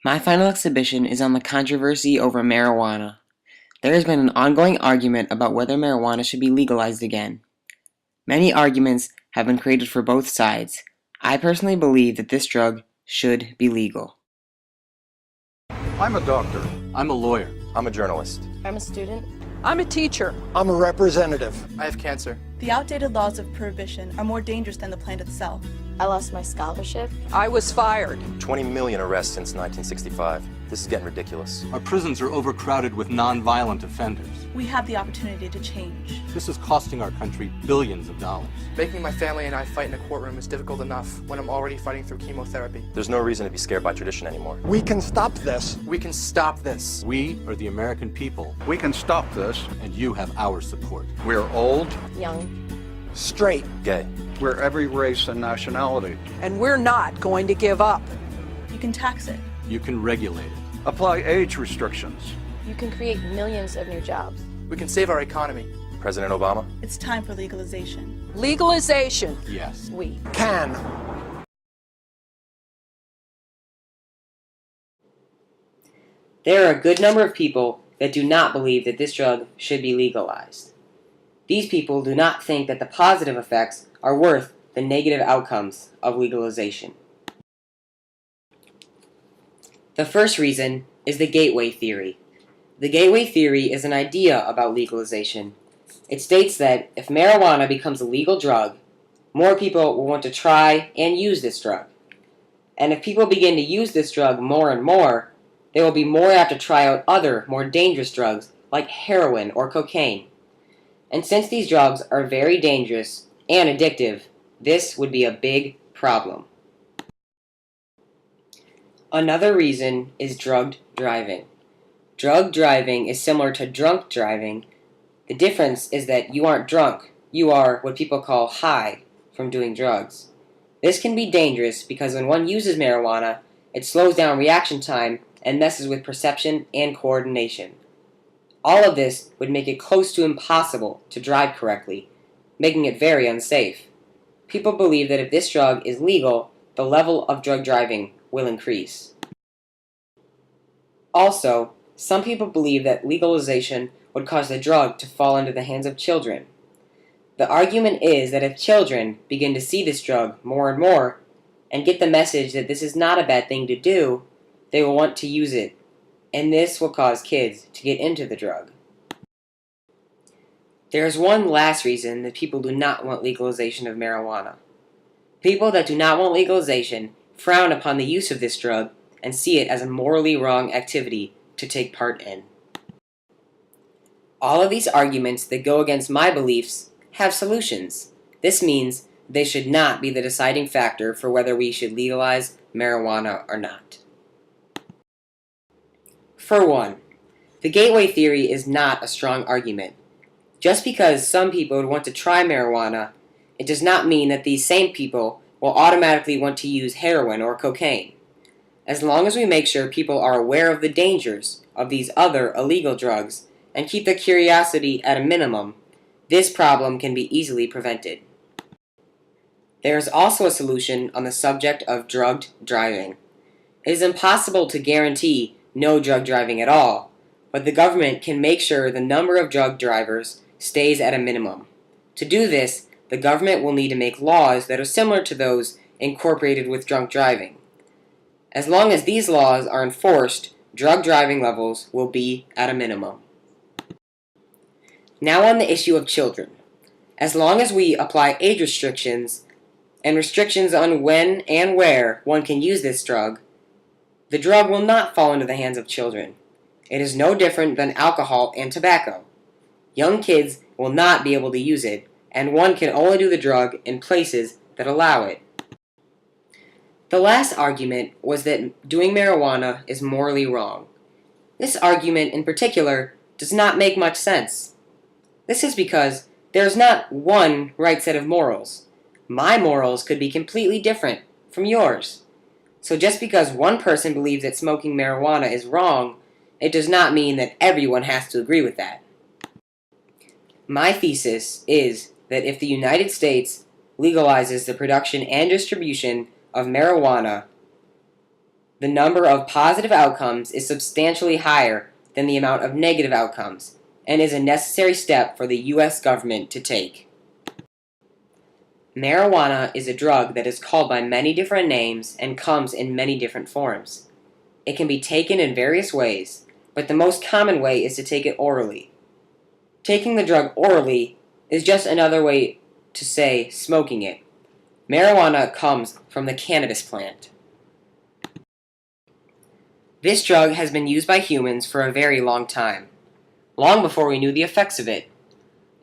My final exhibition is on the controversy over marijuana. There has been an ongoing argument about whether marijuana should be legalized again. Many arguments have been created for both sides. I personally believe that this drug should be legal. I'm a doctor. I'm a lawyer. I'm a journalist. I'm a student. I'm a teacher. I'm a representative. I have cancer. The outdated laws of prohibition are more dangerous than the plant itself. I lost my scholarship. I was fired. 20 million arrests since 1965. This is getting ridiculous. Our prisons are overcrowded with non-violent offenders. We have the opportunity to change. This is costing our country billions of dollars. Making my family and I fight in a courtroom is difficult enough when I'm already fighting through chemotherapy. There's no reason to be scared by tradition anymore. We can stop this. We can stop this. We are the American people, We can stop this. and you have our support. We're old. Young. Straight. Gay. We're every race and nationality. And we're not going to give up. You can tax it. You can regulate it. Apply age restrictions. You can create millions of new jobs. We can save our economy. President Obama? It's time for legalization. Legalization. Yes. We. Can. There are a good number of people that do not believe that this drug should be legalized. These people do not think that the positive effects are worth the negative outcomes of legalization. The first reason is the gateway theory. The gateway theory is an idea about legalization. It states that if marijuana becomes a legal drug, more people will want to try and use this drug. And if people begin to use this drug more and more, they will be more apt to try out other, more dangerous drugs like heroin or cocaine. And since these drugs are very dangerous and addictive, this would be a big problem. Another reason is drugged driving. Drug driving is similar to drunk driving. The difference is that you aren't drunk, you are what people call high from doing drugs. This can be dangerous because when one uses marijuana, it slows down reaction time and messes with perception and coordination. All of this would make it close to impossible to drive correctly, making it very unsafe. People believe that if this drug is legal, the level of drug driving will increase. Also, some people believe that legalization would cause the drug to fall into the hands of children. The argument is that if children begin to see this drug more and more and get the message that this is not a bad thing to do, they will want to use it, and this will cause kids to get into the drug. There is one last reason that people do not want legalization of marijuana. People that do not want legalization frown upon the use of this drug and see it as a morally wrong activity to take part in. All of these arguments that go against my beliefs have solutions. This means they should not be the deciding factor for whether we should legalize marijuana or not. For one, the gateway theory is not a strong argument. Just because some people would want to try marijuana, it does not mean that these same people will automatically want to use heroin or cocaine. As long as we make sure people are aware of the dangers of these other illegal drugs and keep their curiosity at a minimum, this problem can be easily prevented. There is also a solution on the subject of drugged driving. It is impossible to guarantee no drug driving at all, but the government can make sure the number of drug drivers stays at a minimum. To do this, the government will need to make laws that are similar to those incorporated with drunk driving. As long as these laws are enforced, drug driving levels will be at a minimum. Now on the issue of children. As long as we apply age restrictions and restrictions on when and where one can use this drug, the drug will not fall into the hands of children. It is no different than alcohol and tobacco. Young kids will not be able to use it, and one can only do the drug in places that allow it. The last argument was that doing marijuana is morally wrong. This argument in particular does not make much sense. This is because there is not one right set of morals. My morals could be completely different from yours. So just because one person believes that smoking marijuana is wrong, it does not mean that everyone has to agree with that. My thesis is that if the United States legalizes the production and distribution of marijuana, The number of positive outcomes is substantially higher than the amount of negative outcomes and is a necessary step for the U.S. government to take. Marijuana is a drug that is called by many different names and comes in many different forms. It can be taken in various ways, but the most common way is to take it orally. Taking the drug orally is just another way to say smoking it. Marijuana comes from the cannabis plant. This drug has been used by humans for a very long time, long before we knew the effects of it.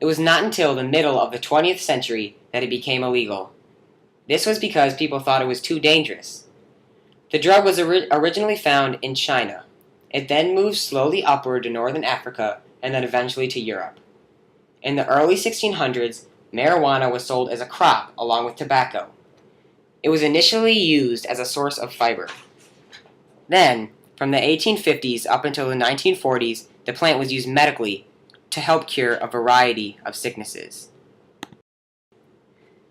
It was not until the middle of the 20th century that it became illegal. This was because people thought it was too dangerous. The drug was originally found in China. It then moved slowly upward to northern Africa and then eventually to Europe. In the early 1600s, marijuana was sold as a crop along with tobacco. It was initially used as a source of fiber. Then, from the 1850s up until the 1940s, the plant was used medically to help cure a variety of sicknesses.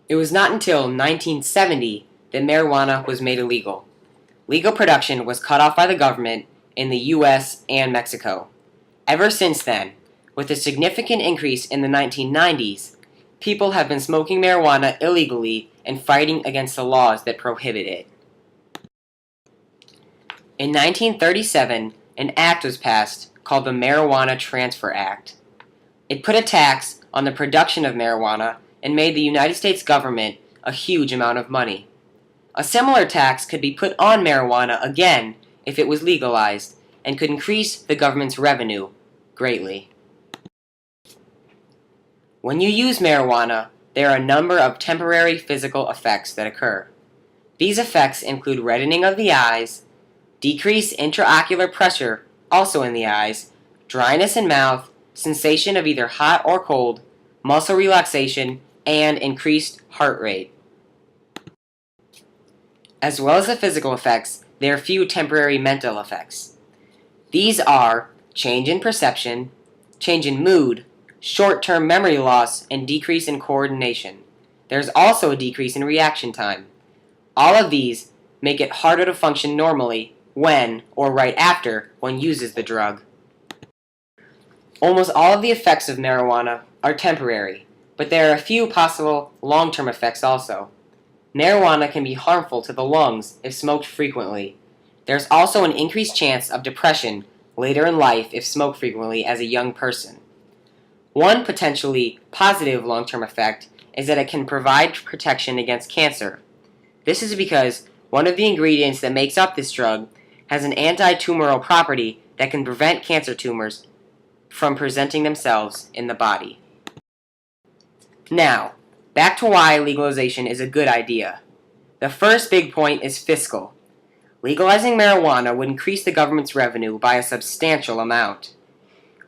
It was not until 1970 that marijuana was made illegal. Legal production was cut off by the government in the U.S. and Mexico. Ever since then, with a significant increase in the 1990s, people have been smoking marijuana illegally and fighting against the laws that prohibit it. In 1937, an act was passed called the Marijuana Transfer Act. It put a tax on the production of marijuana and made the United States government a huge amount of money. A similar tax could be put on marijuana again if it was legalized and could increase the government's revenue greatly. When you use marijuana, there are a number of temporary physical effects that occur. These effects include reddening of the eyes, decreased intraocular pressure, also in the eyes, dryness in mouth, sensation of either hot or cold, muscle relaxation, and increased heart rate. As well as the physical effects, there are few temporary mental effects. These are change in perception, change in mood, short-term memory loss, and decrease in coordination. There's also a decrease in reaction time. All of these make it harder to function normally when, or right after, one uses the drug. Almost all of the effects of marijuana are temporary, but there are a few possible long-term effects also. Marijuana can be harmful to the lungs if smoked frequently. There's also an increased chance of depression later in life if smoked frequently as a young person. One potentially positive long-term effect is that it can provide protection against cancer. This is because one of the ingredients that makes up this drug has an anti-tumoral property that can prevent cancer tumors from presenting themselves in the body. Now, back to why legalization is a good idea. The first big point is fiscal. Legalizing marijuana would increase the government's revenue by a substantial amount.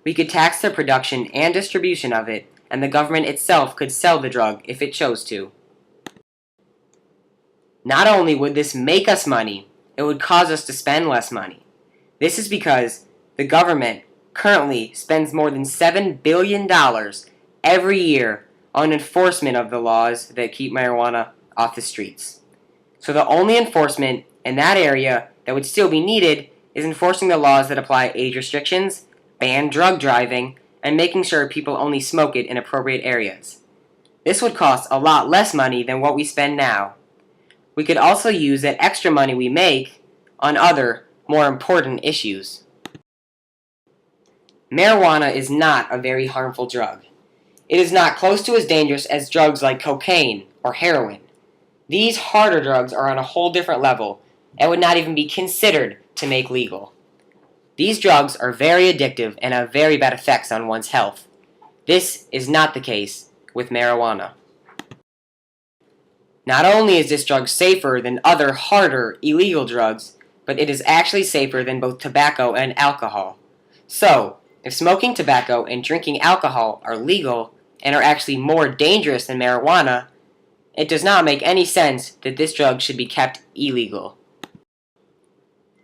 We could tax the production and distribution of it, and the government itself could sell the drug if it chose to. Not only would this make us money, it would cause us to spend less money. This is because the government currently spends more than $7 billion every year on enforcement of the laws that keep marijuana off the streets. So the only enforcement in that area that would still be needed is enforcing the laws that apply age restrictions, ban drug driving, and making sure people only smoke it in appropriate areas. This would cost a lot less money than what we spend now. We could also use that extra money we make on other, more important issues. Marijuana is not a very harmful drug. It is not close to as dangerous as drugs like cocaine or heroin. These harder drugs are on a whole different level and would not even be considered to make legal. These drugs are very addictive and have very bad effects on one's health. This is not the case with marijuana. Not only is this drug safer than other harder illegal drugs, but it is actually safer than both tobacco and alcohol. So, if smoking tobacco and drinking alcohol are legal and are actually more dangerous than marijuana, it does not make any sense that this drug should be kept illegal.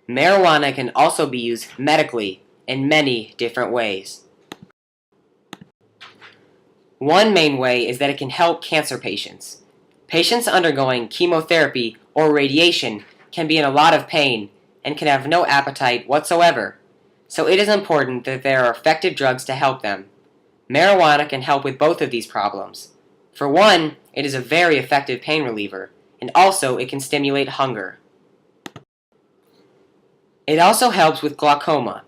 Marijuana can also be used medically in many different ways. One main way is that it can help cancer patients. Patients undergoing chemotherapy or radiation can be in a lot of pain and can have no appetite whatsoever, so it is important that there are effective drugs to help them. Marijuana can help with both of these problems. For one, it is a very effective pain reliever, and also it can stimulate hunger. It also helps with glaucoma.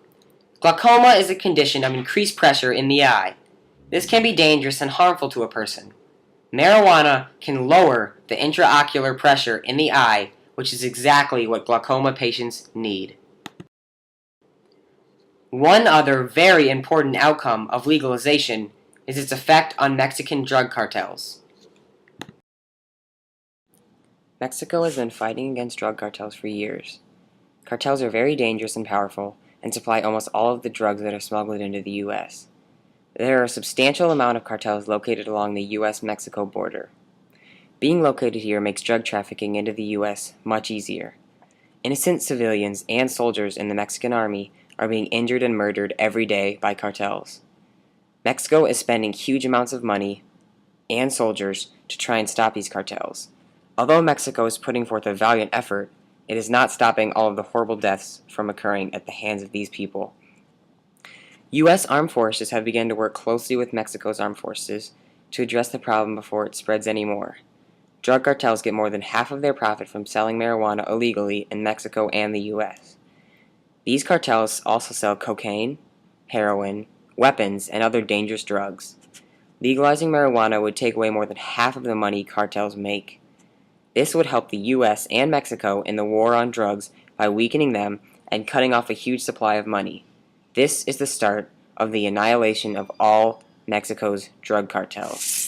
Glaucoma is a condition of increased pressure in the eye. This can be dangerous and harmful to a person. Marijuana can lower the intraocular pressure in the eye, which is exactly what glaucoma patients need. One other very important outcome of legalization is its effect on Mexican drug cartels. Mexico has been fighting against drug cartels for years. Cartels are very dangerous and powerful and supply almost all of the drugs that are smuggled into the U.S. There are a substantial amount of cartels located along the U.S.-Mexico border. Being located here makes drug trafficking into the U.S. much easier. Innocent civilians and soldiers in the Mexican army are being injured and murdered every day by cartels. Mexico is spending huge amounts of money and soldiers to try and stop these cartels. Although Mexico is putting forth a valiant effort, it is not stopping all of the horrible deaths from occurring at the hands of these people. U.S. armed forces have begun to work closely with Mexico's armed forces to address the problem before it spreads any more. Drug cartels get more than half of their profit from selling marijuana illegally in Mexico and the U.S. These cartels also sell cocaine, heroin, weapons, and other dangerous drugs. Legalizing marijuana would take away more than half of the money cartels make. This would help the U.S. and Mexico in the war on drugs by weakening them and cutting off a huge supply of money. This is the start of the annihilation of all Mexico's drug cartels.